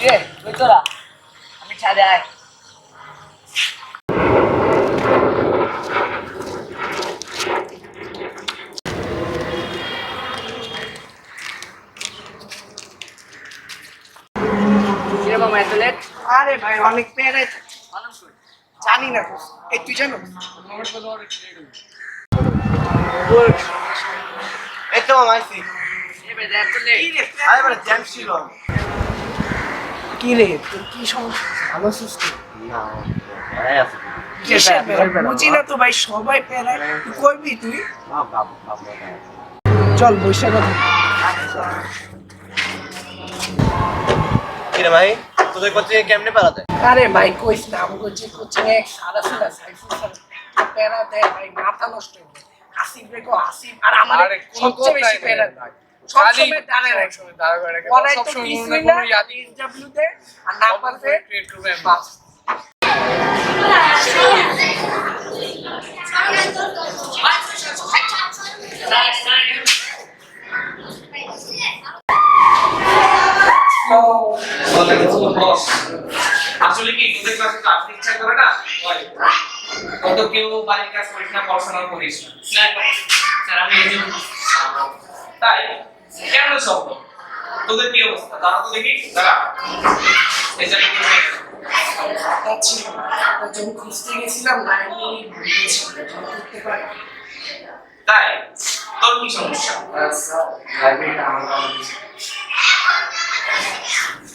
কে কই তোরা আমি ছাদে আয় কিরে মামা এত লেট আরে ভাই অনেক পেরে জানি না তো এই তুই জানো এই তো মাইছি এবে দেখ তো লেট আরে বড় জ্যাম ছিল কি রে তোর কি সমস্যা ভালো আছিস তুই? না আরে আছে কিসের প্যারা? বুঝি না তো ভাই সবাই প্যারায় তুই করবি তুই বাবু চল বৈশা কথা কি রে ভাই তোদের কোচিং এ কেমনে পারাতে আরে ভাই কইস না আমি কোচিং কোচিং এক সারা সারা সাইফুল স্যার প্যারা দেয় ভাই মাথা নষ্ট হয়ে যায়। আসিফ রে কো আসিফ আর আমার সবচেয়ে বেশি প্যারা দেয় সবসময় টানে রাখে পড়াই তো কিছুই না ইন্টারভিউ দে আর না পারবে বাস আসলে কি তোদের ক্লাসে তো আসতে ইচ্ছা করে না কত কেউ বাড়ির কাজ করিস না পড়াশোনা করিস না স্যার আমি এই জন্য তাই কেমন সব তোদের কি অবস্থা তারা তো দেখি দাঁড়া এই জায়গায় আচ্ছা যখন খুঁজতে গেছিলাম লাইনে করতে পারি তাই তোর কি সমস্যা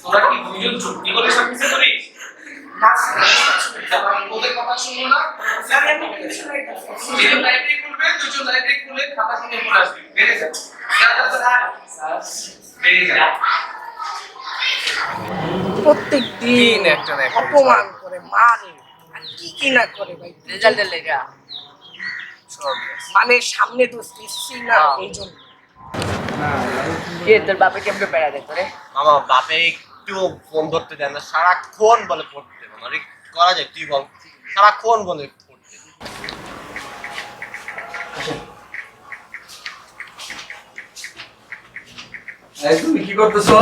তোরা কি দুইজন চুক্তি করে সব কিছু করিস ওদের কথা শুনবো না দুজন লাইব্রেরি খুলবে দুজন লাইব্রেরি খুলে খাতা কিনে পড়ে আসবি বেড়ে যা বেড়ে যা প্রত্যেক দিন একটা না একটা অপমান করে মারে আর কি কি না করে ভাই রেজাল্টের লেগা মানে সামনে তো এসছি না এই জন্য কে তোর বাপে কেমনে প্যারা দেয় তোরে মামা বাপে একটু ফোন ধরতে দেন না সারাক্ষণ বলে পড়তে মানে করা যায় তুই বল সারাক্ষণ বলে পড়তে তুমি কি করতেছো?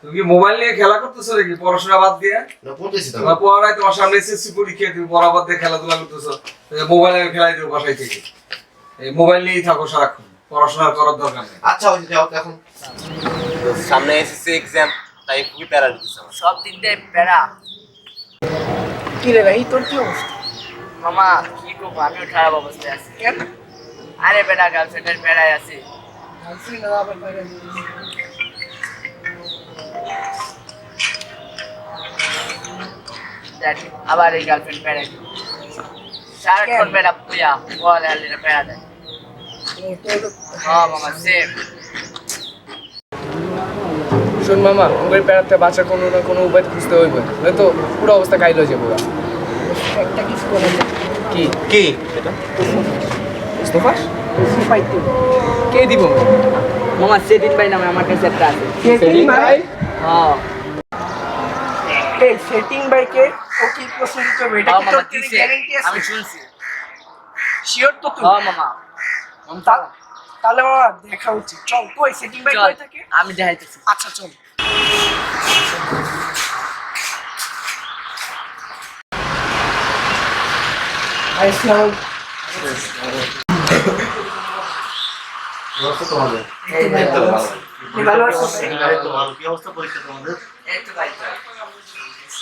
তুমি কি মোবাইল নিয়ে খেলা করতেছো নাকি পড়াশোনা বাদ দিয়ে? না পড়তেছি তো তোমার পড়ায় তোমার সামনে এসএসসি পরীক্ষা, তুমি পড়া বাদ দিয়ে খেলাধুলা করতেছো। মোবাইলে খেলাই দিও বাসায় থেকে। এই মোবাইল নিয়েই থাকো সারাক্ষণ, পড়াশোনা করার দরকার নেই। আচ্ছা ওই যাও এখন সামনে এসএসসি এক্সাম তাই খুবই প্যারা দিচ্ছে আমার সব দিক দিয়ে প্যারা কি রে ভাই তোর কি অবস্থা মামা কি করবো আমিও খারাপ অবস্থায় আছি কেন আরে বেটা গার্লফ্রেন্ডের প্যারায় আছি গার্লফ্রেন্ড আবার বাইরে দেখ আবার এই গার্লফ্রেন্ড প্যারা সারাক্ষণ বেটা পূজা বল আলিরা প্যারা দেয় হ্যাঁ মামা সেম শোন মামা ওদের প্যারাতে বাঁচার কোনো না কোনো উপায় খুঁজতে হইবে নয়তো পুরো অবস্থা কাইল হয়ে যাবো একটা কিছু করে কি কি এটা মুস্তফা পাইতে কে দিব মামা সেদিন ভাই নামে আমার কাছে একটা আছে সেটিং ভাই হ্যাঁ এই সেটিং বাইকে ও কি প্রশ্ন দিতে হবে এটা হ্যাঁ কি মামা তোর দিছে গ্যারান্টি আছে আমি শুনছি শিওর তো তুই হ্যাঁ মামা তাহলে বাবা দেখা উচিত চল তুই সেটিং বাইক চল কই থাকে আমি দেখাইতেছি আচ্ছা চল আসসালামু অবস্থা তোমাদের ভালো আছো ভাই? ভালো কি অবস্থা পরীক্ষা তোমাদের এই তো ভাই তো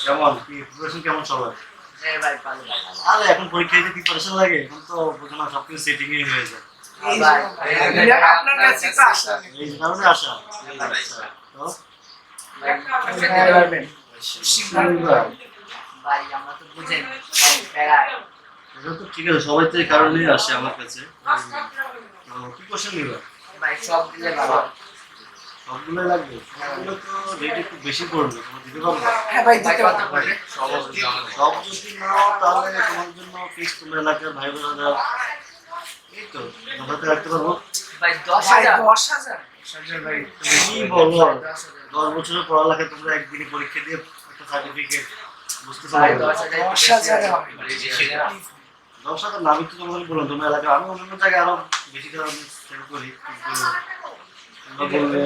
কেমন কি প্রিপারেশন কেমন চলে এই ভাই পালো ভাই আরে এখন পরীক্ষা দিতে প্রিপারেশন লাগে এখন তো বুঝলাম সবকিছু সেটিং এ হয়ে যায় এটা আপনার কাছে তো আসা এই কারণে আসা তো দিতে পারবেন ভাই আমরা তো বুঝেন প্যারা এটা তো ঠিক আছে সবাই তো এই কারণেই আসে আমার কাছে তো কি কোশ্চেন নিবা ভাই সব দিলে ভালো সবগুলো লাগবে সবগুলো তো রেট একটু বেশি পড়বে তোমার দিতে পারবে হ্যাঁ ভাই দিতে কত পারবো পড়বে সব যদি নাও তাহলে তোমার জন্য ফিক্স তোমার এলাকার ভাই বোনেরা এই তো আমরা তো রাখতে পারবো ভাই ভাই 10,000 10,000 ভাই তুমি কি বলো 10 বছরের পড়ালেখা তোমরা একদিনই পরীক্ষা দিয়ে একটা সার্টিফিকেট বুঝতে ভাই পারবে 10,000 10,000 নামই তো তোমাকে বললাম তোমার এলাকায় আমি অন্য জায়গায় আরো বেশি টাকা সেল করি কিন্তু তোমরা বললে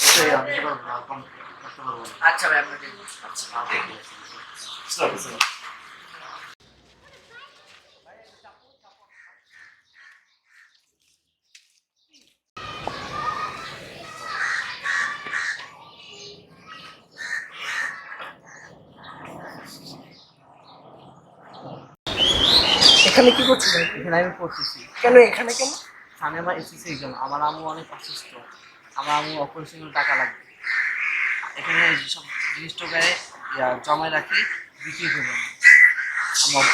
এটাই আমি কম থাকতে পারবো না। আচ্ছা ভাই আমরা দেখবো। আচ্ছা দেখবো। এখানে কি করছো ভাই? এখানে আমি পড়তেছি। কেন এখানে কেন? সামনে আমার এসএসসি এক্সাম, আমার আম্মু অনেক অসুস্থ, আমার আম্মু অপারেশনের টাকা লাগবে। এখানে সব জিনিসটাকে জমায় রাখি, বিক্রি করে আমি।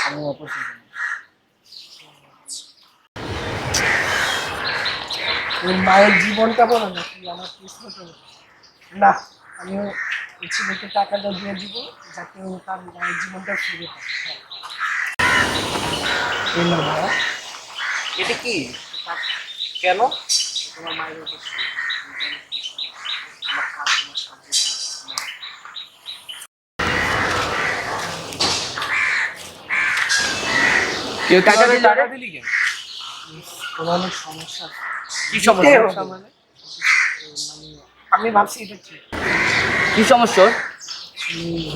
আম্মু অপারেশন জন্য। ওর মায়ের জীবনটা বলো নাকি আমার কিসমত না, আমিও এই ছেলেকে টাকাটা দিয়ে দিব যাতে ও তার মায়ের জীবনটা ফিরে পায়। এই নাও ভাইয়া। এটা কি? কেন? তোমার মায়ের উপর আমার কাজ তোমার সাহায্য কেউ টাকা দিলে? টাকা দিলি কেন? তোমার অনেক সমস্যা। কি সমস্যা? সমস্যা মানে আমি ভাবছি এটা ঠিক। কি সমস্যা? উম,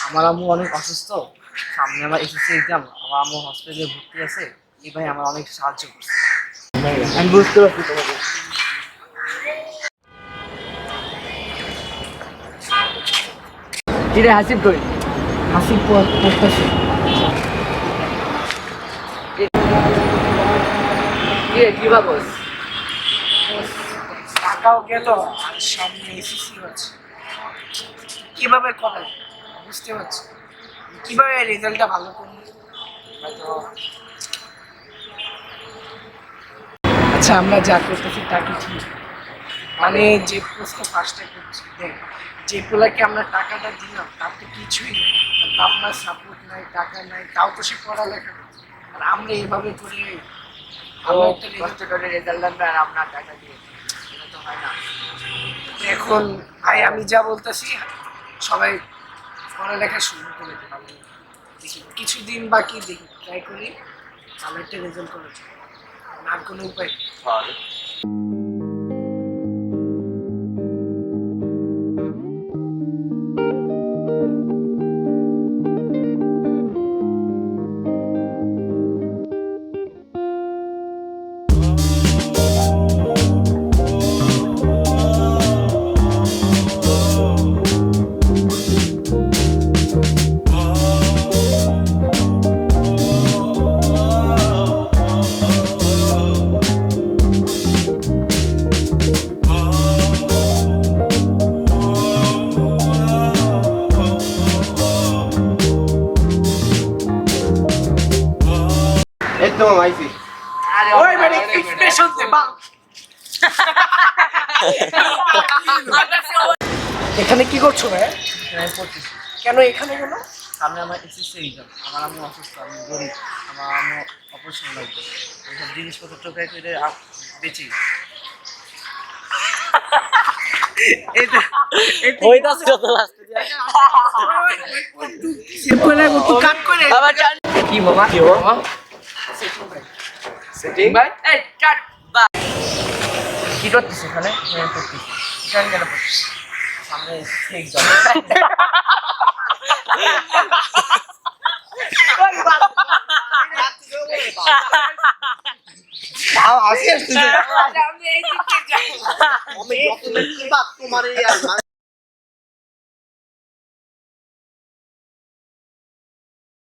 আমার আম্মু অনেক অসুস্থ, সামনে আমার এসএসসি এক্সাম, আমার আম্মু হসপিটালে ভর্তি আছে, এই ভাই আমার অনেক সাহায্য করছে। আমি বুঝতে পারছি তোমাকে। কিরে হাসিব কই? হাসি পড়তেছে। কি ভাবস? টাকাও গেল আর সামনে এসএসসি হচ্ছে, কিভাবে করবো বুঝতে পারছি, কিভাবে রেজাল্টটা ভালো করবো হয়তো। আচ্ছা আমরা যা করতেছি তা কি ঠিক? মানে যে প্রশ্ন ফার্স্টে করছি, দেখ যে পোলাকে আমরা টাকাটা দিলাম তার তো কিছুই নেই, আপনার সাপোর্ট নাই, টাকা নাই, তাও তো সে পড়ালেখা করছে। আর আমরা এভাবে করে আমরা একটা কষ্ট করে রেজাল্ট আনবে আর আপনার টাকা দিয়ে, এটা তো হয় না। এখন ভাই আমি যা বলতেছি সবাই পড়ালেখা শুরু করে দিতে পারবে। কিছুদিন বাকি দেখি, ট্রাই করি ভালো একটা রেজাল্ট করার জন্য, আর কোনো উপায় নেই। আরে ওই মানে এক্সপ্রেশন দে বাং। এখানে কি করছো ভাই? আমি পড়তেছি। কেন এখানে গেল? সামনে আমার এসএসসি এক্সাম, আমার আম্মু অসুস্থ, আমি গরিব, আমার আম্মু অপারেশন লাগবে, এইসব জিনিসপত্র টোকাই করে বেচি। এটা ওইটাছে কত লাস্ট সিম্পলে কত কাট করে বাবা জান কি মামা সেটিং ভাই এই কাট বা কি করতেছ এখানে? হ্যাঁ করতেছি। কেন কেন করতেছ? সামনে এক্সাম। আমি